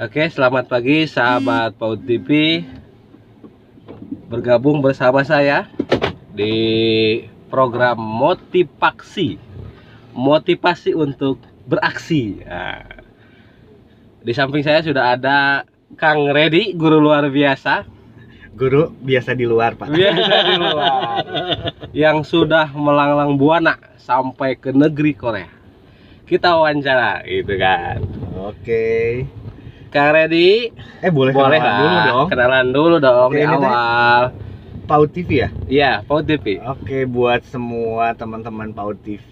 Oke, selamat pagi sahabat PAUD TV. Bergabung bersama saya di program motivasi untuk beraksi. Nah, di samping saya sudah ada Kang Redi, guru luar biasa. Guru biasa di luar, Pak. Biasa di luar. Yang sudah melanglang buana sampai ke negeri Korea. Kita wawancara, gitu kan. Oke. Kang Redi, Boleh boleh kenalan dulu dong. kenalan dulu dong. Oke, di ini awal. PAUD TV ya? Iya, PAUD TV. Oke, buat semua teman-teman PAUD TV,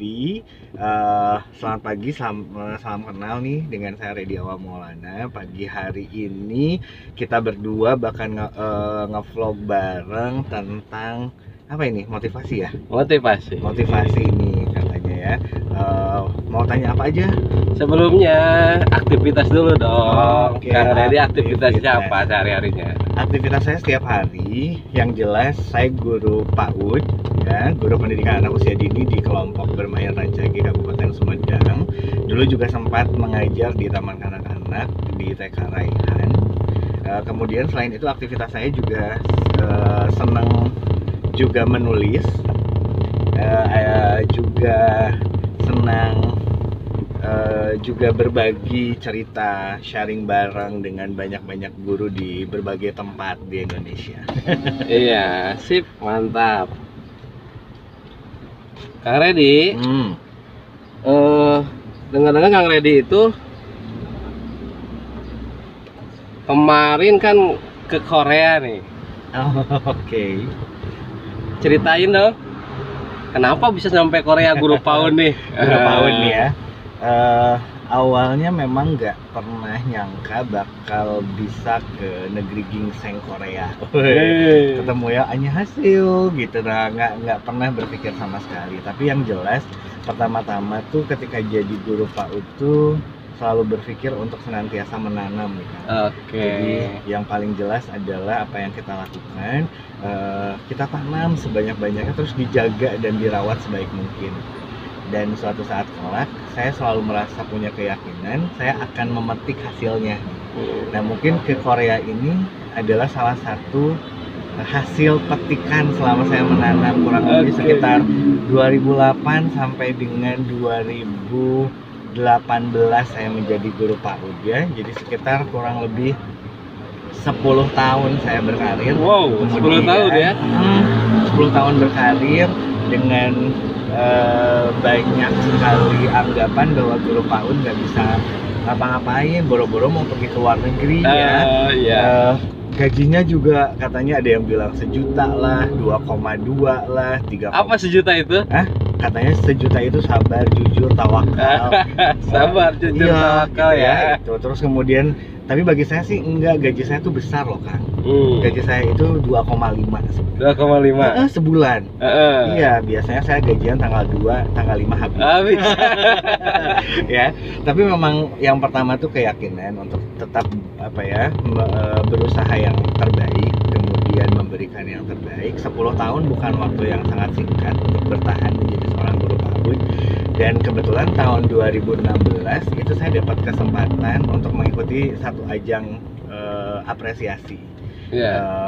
selamat pagi, salam kenal nih dengan saya Redi Awal Maulana. Pagi hari ini kita berdua bahkan nge-vlog bareng tentang apa ini? Motivasi ya? Motivasi. Motivasi ini katanya ya. Mau tanya apa aja? Sebelumnya aktivitas dulu dong. Oke, Kang Redi aktivitasnya aktivitas. apa sehari-harinya? Aktivitas saya setiap hari, yang jelas saya guru PAUD, ya, guru pendidikan anak usia dini di kelompok Bermain Rancage Kabupaten Sumedang. Dulu juga sempat mengajar di Taman Kanak-kanak di TK Raihan. Kemudian selain itu aktivitas saya juga senang juga menulis, juga senang juga berbagi cerita, sharing bareng dengan banyak-banyak guru di berbagai tempat di Indonesia. Iya, sip, mantap. Kang Redi, dengar-dengar Kang Redi itu kemarin kan ke Korea nih. Oke. Ceritain dong, kenapa bisa sampai Korea guru PAUD nih? Guru PAUD nih ya. Awalnya memang nggak pernah nyangka bakal bisa ke negeri gingseng Korea. Ketemu ya annyeonghaseyo gitu, nah nggak pernah berpikir sama sekali. Tapi yang jelas pertama-tama tuh ketika jadi guru PAUD tuh selalu berpikir untuk senantiasa menanam gitu. Jadi yang paling jelas adalah apa yang kita lakukan, kita tanam sebanyak-banyaknya, terus dijaga dan dirawat sebaik mungkin. Dan suatu saat kelak saya selalu merasa punya keyakinan saya akan memetik hasilnya. Nah, mungkin ke Korea ini adalah salah satu hasil petikan selama saya menanam, kurang lebih sekitar 2008 sampai dengan 2018 saya menjadi guru PAUD ya. Jadi sekitar kurang lebih 10 tahun saya berkarir. Wow, 10 tahun ya? 10 tahun berkarir dengan banyak sekali anggapan bahwa guru PAUD nggak bisa ngapa-ngapain, boro-boro mau pergi ke luar negeri ya. Gajinya juga katanya ada yang bilang 1 juta lah, 2,2 lah, 3. Apa 1 juta itu? Katanya 1 juta itu sabar, jujur, tawakal. Sabar, jujur, tawakal gitu ya. Itu. Terus kemudian, tapi bagi saya sih enggak, gaji saya tuh besar loh Kang. Gaji saya itu 2,5 sebulan. Iya, biasanya saya gajian tanggal 2, tanggal 5 habis. Ya, tapi memang yang pertama tuh keyakinan untuk tetap berusaha yang terbaik, kemudian memberikan yang terbaik. 10 tahun bukan waktu yang sangat singkat untuk bertahan menjadi seorang guru PAUD. Dan kebetulan tahun 2016 itu saya dapat kesempatan untuk mengikuti satu ajang apresiasi.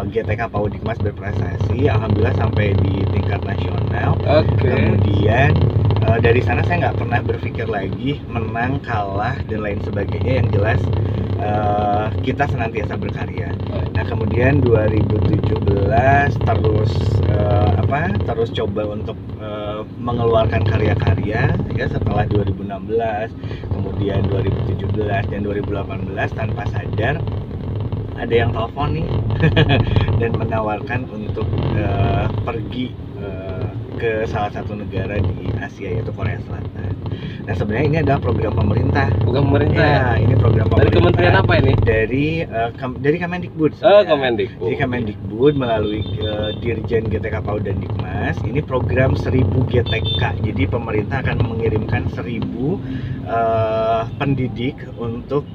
GTK PAUD Dikmas berprestasi, alhamdulillah sampai di tingkat nasional. Kemudian dari sana saya nggak pernah berpikir lagi menang, kalah dan lain sebagainya. Yang jelas kita senantiasa berkarya. Nah, kemudian 2017 terus coba untuk mengeluarkan karya-karya ya. Setelah 2016, kemudian 2017 dan 2018 tanpa sadar ada yang telepon nih dan menawarkan untuk pergi ke salah satu negara di Asia, yaitu Korea Selatan. Nah, sebenarnya ini adalah program pemerintah. Bukan pemerintah ya? Ini program pemerintah. Dari kementerian apa ini? Dari Kemendikbud. Kemendikbud. Jadi Kemendikbud melalui Dirjen GTK PAUD dan Dikmas, ini program 1000 GTK. Jadi pemerintah akan mengirimkan 1000 pendidik untuk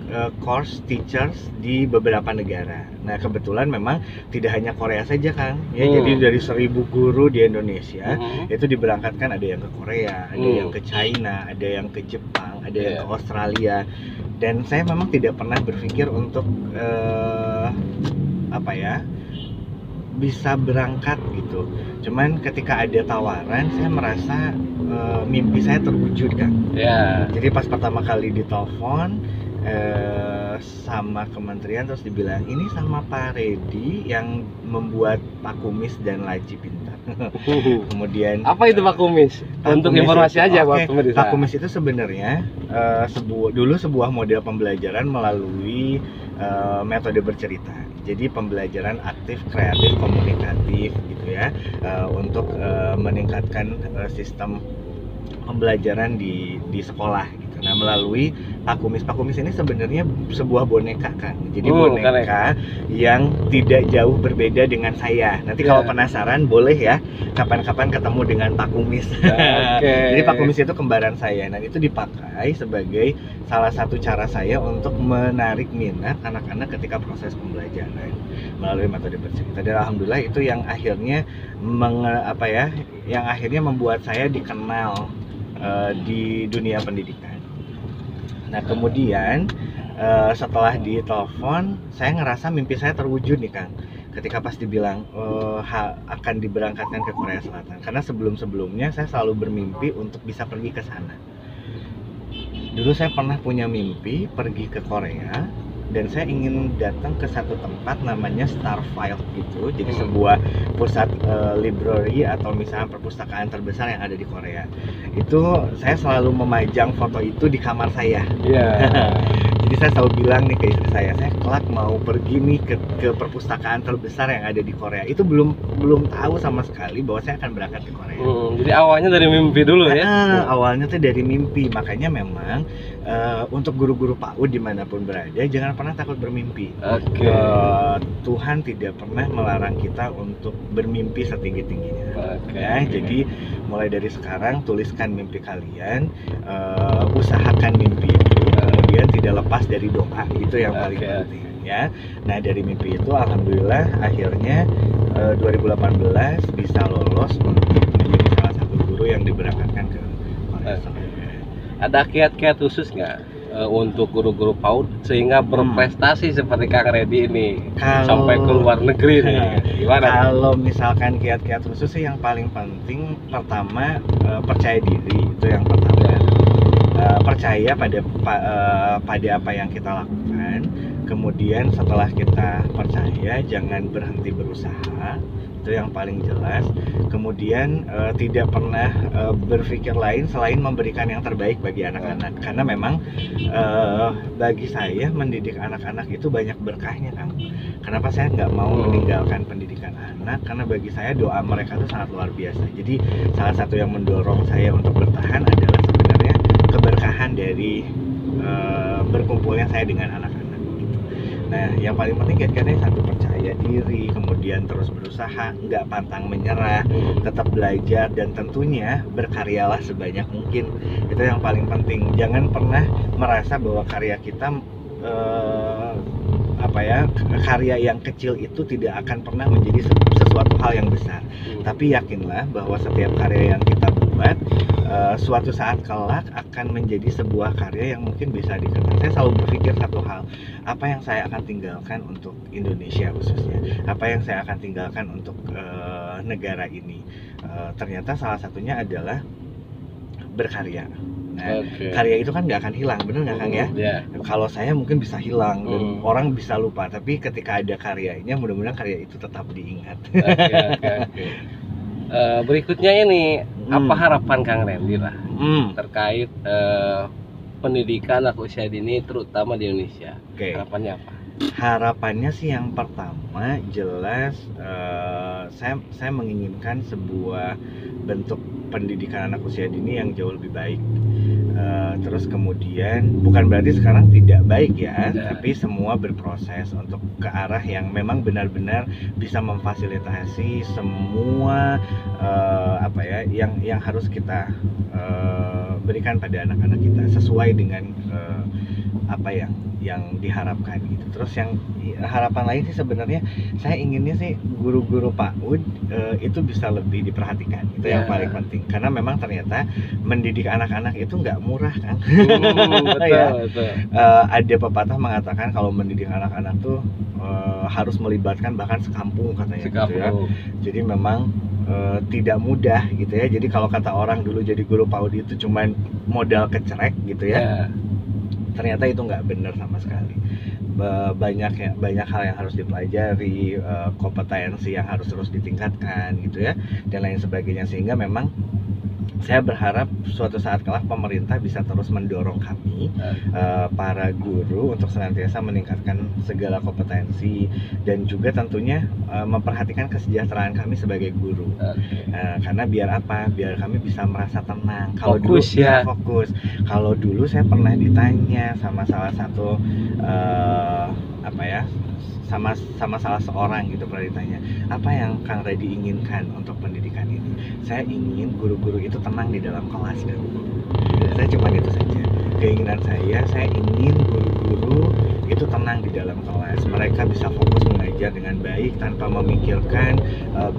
course teachers di beberapa negara. Nah, kebetulan memang tidak hanya Korea saja Kang ya. Jadi dari 1000 guru di Indonesia itu diberangkatkan, ada yang ke Korea, ada yang ke China, ada yang ke Jepang, ada yang ke Australia. Dan saya memang tidak pernah berpikir untuk bisa berangkat gitu. Cuman ketika ada tawaran, saya merasa mimpi saya terwujud kan. Jadi pas pertama kali ditelepon sama kementerian, terus dibilang ini sama Pak Redi yang membuat Pak Kumis dan Laci Pintar. Kemudian apa itu Pak Kumis? Untuk informasi aja buat pemirsa. Pak Kumis itu sebenarnya dulu sebuah model pembelajaran melalui metode bercerita. Jadi pembelajaran aktif, kreatif, komunikatif gitu ya, untuk meningkatkan sistem pembelajaran di sekolah gitu. Nah, melalui Pak Kumis. Pak Kumis ini sebenarnya sebuah boneka kan. Jadi boneka yang tidak jauh berbeda dengan saya. Nanti kalau penasaran boleh ya kapan-kapan ketemu dengan Pak Kumis. Jadi Pak Kumis itu kembaran saya. Dan itu dipakai sebagai salah satu cara saya untuk menarik minat anak-anak ketika proses pembelajaran melalui metode bercerita. Dan alhamdulillah itu yang akhirnya yang akhirnya membuat saya dikenal di dunia pendidikan. Nah kemudian setelah ditelepon, saya ngerasa mimpi saya terwujud nih Kang. Ketika pas dibilang akan diberangkatkan ke Korea Selatan. Karena sebelum-sebelumnya saya selalu bermimpi untuk bisa pergi ke sana. Dulu saya pernah punya mimpi pergi ke Korea, dan saya ingin datang ke satu tempat namanya Starfield gitu. Jadi sebuah pusat library atau misalnya perpustakaan terbesar yang ada di Korea. Itu saya selalu memajang foto itu di kamar saya. Jadi saya selalu bilang nih ke istri saya kelak mau pergi nih ke perpustakaan terbesar yang ada di Korea. Itu belum tahu sama sekali bahwa saya akan berangkat ke Korea. Jadi awalnya dari mimpi dulu ya? Awalnya tuh dari mimpi. Makanya memang untuk guru-guru PAUD dimanapun berada, jangan pernah takut bermimpi. Tuhan tidak pernah melarang kita untuk bermimpi setinggi-tingginya. Jadi mulai dari sekarang tuliskan mimpi kalian, usahakan mimpi itu, kemudian tidak lepas dari doa. Itu yang paling penting ya. Nah dari mimpi itu alhamdulillah akhirnya 2018 bisa lolos untuk menjadi salah satu guru yang diberangkatkan ke Korea Selatan. Ada kiat-kiat khusus nggak untuk guru-guru PAUD sehingga berprestasi seperti Kang Redi ini sampai ke luar negeri nih? Gimana? Kalau misalkan kiat-kiat khusus sih yang paling penting pertama percaya diri, itu yang pertama. Percaya pada apa yang kita lakukan. Kemudian setelah kita percaya jangan berhenti berusaha. Itu yang paling jelas. Kemudian tidak pernah berpikir lain selain memberikan yang terbaik bagi anak-anak. Karena memang bagi saya mendidik anak-anak itu banyak berkahnya Kang. Kenapa saya nggak mau meninggalkan pendidikan anak? Karena bagi saya doa mereka itu sangat luar biasa. Jadi salah satu yang mendorong saya untuk bertahan adalah sebenarnya keberkahan dari berkumpulnya saya dengan anak-anak. Nah, yang paling penting kiat-kiatnya satu, percaya diri, kemudian terus berusaha, nggak pantang menyerah, tetap belajar, dan tentunya berkaryalah sebanyak mungkin. Itu yang paling penting. Jangan pernah merasa bahwa karya kita karya yang kecil itu tidak akan pernah menjadi sesuatu hal yang besar. Tapi yakinlah bahwa setiap karya yang kita buat suatu saat kelak akan menjadi sebuah karya yang mungkin bisa dikenal. Saya selalu berpikir satu hal, apa yang saya akan tinggalkan untuk Indonesia khususnya, apa yang saya akan tinggalkan untuk negara ini. Ternyata salah satunya adalah berkarya. Nah, karya itu kan nggak akan hilang, bener nggak Kang ya? Kalau saya mungkin bisa hilang dan orang bisa lupa, tapi ketika ada karyanya, mudah-mudahan karya itu tetap diingat. Berikutnya ini apa harapan Kang Randy lah terkait pendidikan anak usia dini terutama di Indonesia? Harapannya apa? Harapannya sih yang pertama jelas saya menginginkan sebuah bentuk pendidikan anak usia dini yang jauh lebih baik. Terus kemudian bukan berarti sekarang tidak baik ya, tapi semua berproses untuk ke arah yang memang benar-benar bisa memfasilitasi semua yang harus kita berikan pada anak-anak kita sesuai dengan apa yang diharapkan gitu. Terus yang harapan lain sih sebenarnya saya inginnya sih guru-guru PAUD itu bisa lebih diperhatikan, itu yang paling penting, karena memang ternyata mendidik anak-anak itu nggak murah kan. Betul, ya. betul. Ada pepatah mengatakan kalau mendidik anak-anak tuh harus melibatkan bahkan sekampung katanya gitu ya. Jadi memang tidak mudah gitu ya. Jadi kalau kata orang dulu jadi guru PAUD itu cuman modal kecerek gitu ya. Ternyata itu nggak benar sama sekali. Banyak hal yang harus dipelajari, kompetensi yang harus terus ditingkatkan gitu ya, dan lain sebagainya, sehingga memang saya berharap suatu saat kelak pemerintah bisa terus mendorong kami para guru untuk senantiasa meningkatkan segala kompetensi dan juga tentunya memperhatikan kesejahteraan kami sebagai guru. Karena biar apa? Biar kami bisa merasa tenang. Kalau dulu fokus. Kalau dulu saya pernah ditanya sama salah satu sama salah seorang gitu, pernah ditanya, apa yang Kang Redi inginkan untuk pendidikan ini? Saya ingin guru-guru itu tenang di dalam kelas kan. Saya cuma itu saja. Keinginan saya ingin guru-guru itu tenang di dalam kelas. Mereka bisa fokus mengajar dengan baik tanpa memikirkan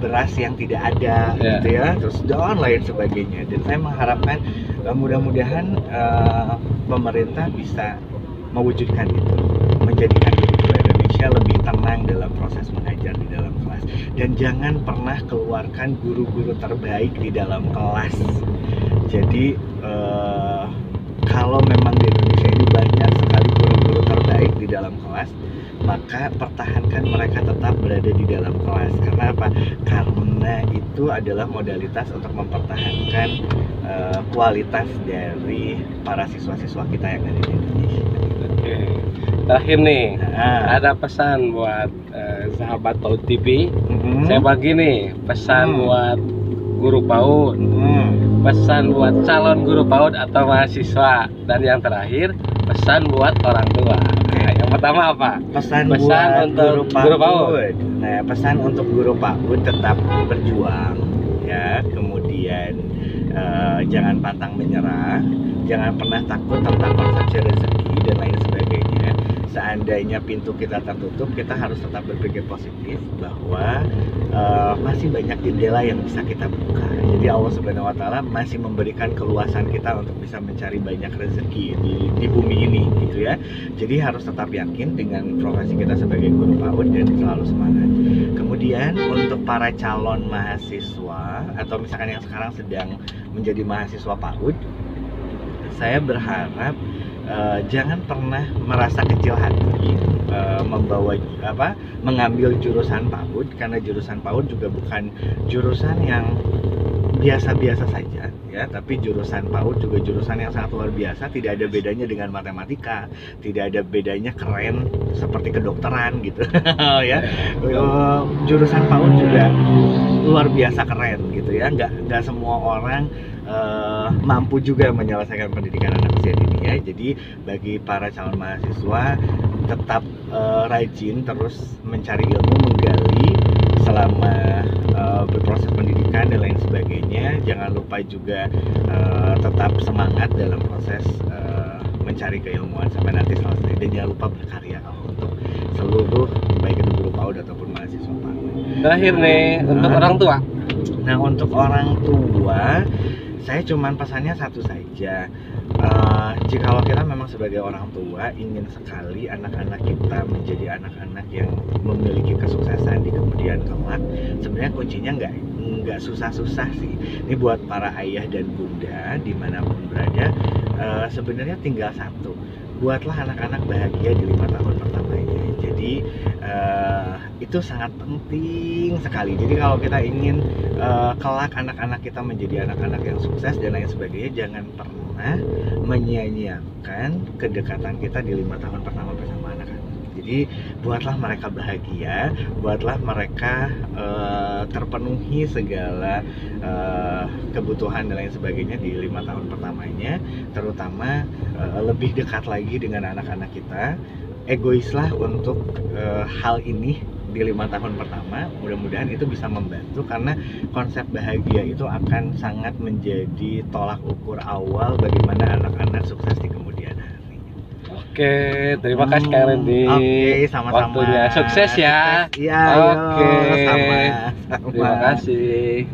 beras yang tidak ada gitu ya, terus dan lain sebagainya. Dan saya mengharapkan mudah-mudahan pemerintah bisa mewujudkan itu, menjadikan guru-guru Indonesia lebih tenang dalam proses mengajar di dalam kelas, dan jangan pernah keluarkan guru-guru terbaik di dalam kelas. Jadi kalau memang di Indonesia ini banyak sekali guru-guru terbaik di dalam kelas, maka pertahankan mereka tetap berada di dalam kelas. Karena apa? Karena itu adalah modalitas untuk mempertahankan kualitas dari para siswa-siswa kita yang ada di Indonesia. Oke. Terakhir nih, ada pesan buat sahabat PAUD TV. Saya bagi nih pesan buat guru PAUD, pesan buat calon guru PAUD atau mahasiswa, dan yang terakhir pesan buat orang tua. Nah, yang pertama apa? Pesan buat untuk guru PAUD. Nah, pesan untuk guru PAUD tetap berjuang ya, kemudian jangan pantang menyerah, jangan pernah takut tentang konsepsi rezeki dan lain sebagainya. Seandainya pintu kita tertutup, kita harus tetap berpikir positif bahwa masih banyak jendela yang bisa kita buka. Jadi Allah Subhanahu Wa Taala masih memberikan keluasan kita untuk bisa mencari banyak rezeki di bumi ini, gitu ya. Jadi harus tetap yakin dengan profesi kita sebagai guru PAUD dan selalu semangat. Kemudian untuk para calon mahasiswa atau misalkan yang sekarang sedang menjadi mahasiswa PAUD, saya berharap jangan pernah merasa kecil hati mengambil jurusan PAUD, karena jurusan PAUD juga bukan jurusan yang biasa-biasa saja ya, tapi jurusan PAUD juga jurusan yang sangat luar biasa. Tidak ada bedanya dengan matematika, tidak ada bedanya keren seperti kedokteran gitu ya. Jurusan PAUD juga luar biasa keren gitu ya. Nggak semua orang mampu juga menyelesaikan pendidikan anak usia dini ya. Jadi bagi para calon mahasiswa tetap rajin terus mencari ilmu, menggali selama berproses pendidikan dan lain sebagainya. Jangan lupa juga tetap semangat dalam proses mencari keilmuan sampai nanti selesai, dan jangan lupa berkarya untuk seluruh baik itu guru PAUD ataupun mahasiswa PAUD. Terakhir nih untuk orang tua. Nah, untuk orang tua saya cuman pesannya satu saja. Jikalau kita memang sebagai orang tua ingin sekali anak-anak kita menjadi anak-anak yang memiliki kesuksesan di kemudian kelak, sebenarnya kuncinya nggak susah-susah sih. Ini buat para ayah dan bunda dimanapun berada, sebenarnya tinggal satu, buatlah anak-anak bahagia di 5 tahun pertamanya. Jadi itu sangat penting sekali. Jadi kalau kita ingin kelak anak-anak kita menjadi anak-anak yang sukses dan lain sebagainya, jangan pernah menyia-nyiakan kedekatan kita di 5 tahun pertama bersama anak-anak. Jadi buatlah mereka bahagia, buatlah mereka terpenuhi segala kebutuhan dan lain sebagainya di 5 tahun pertamanya. Terutama lebih dekat lagi dengan anak-anak kita. Egoislah untuk hal ini di 5 tahun pertama. Mudah-mudahan itu bisa membantu, karena konsep bahagia itu akan sangat menjadi tolak ukur awal bagaimana anak-anak sukses di kemudian hari. Oke, terima kasih Kang Randy. Oke, sama-sama. Waktunya sukses ya. Sukses. Iya, Oke. sama. Terima kasih.